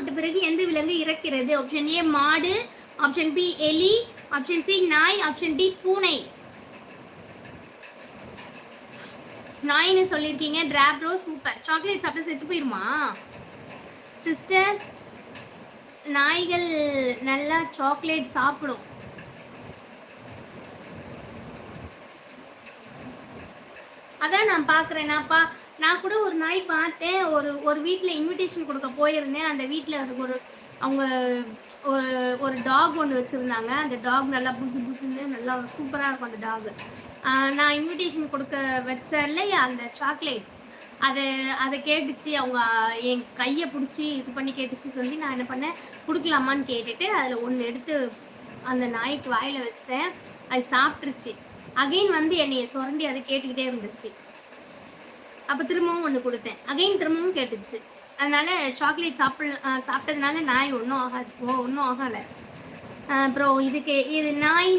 சாப்பிட்ட பிறகு எந்த விலங்கு இறக்கிறது? ஆப்ஷன் ஏ மாடு, ஆப்ஷன் பி எலி, ஆப்ஷன் சி நாய், ஆப்ஷன் டி பூனை. நாயின்னு சொல்லியிருக்கீங்க. டிராப்ரோ சூப்பர். சாக்லேட் சாப்பிட்டு செத்து போயிருமா சிஸ்டர்? நாய்கள் நல்லா சாக்லேட் சாப்பிடும். அதான் நான் பார்க்குறேன். நான் கூட ஒரு நாய் பார்த்தேன். ஒரு வீட்டில் இன்விடேஷன் கொடுக்க போயிருந்தேன். அந்த வீட்டில் அவங்க ஒரு டாக் ஒன்று வச்சுருந்தாங்க. அந்த டாக் நல்லா புசு புசுன்னு நல்லா சூப்பராக இருக்கும் அந்த டாக். நான் இன்விடேஷன் கொடுக்க வச்சல அந்த சாக்லேட் அதை கேட்டுச்சு. அவங்க என் கையை பிடிச்சி இது பண்ணி கேட்டுச்சு சொல்லி நான் என்ன பண்ணேன், கொடுக்கலாமான்னு கேட்டுட்டு அதில் ஒன்று எடுத்து அந்த நாய்க்கு வாயில் வச்சேன். அது சாப்பிட்ருச்சு. அகைன் வந்து என்னைய சுரண்டி அதை கேட்டுக்கிட்டே இருந்துச்சு. அப்போ திரும்பவும் ஒன்று கொடுத்தேன். அகைன் திரும்பவும் கேட்டுச்சு. அதனால சாக்லேட் சாப்பிட்டதுனால நாய் ஒன்றும் ஆகாது. ஒன்றும் ஆகலை. அப்புறம் இது நாய்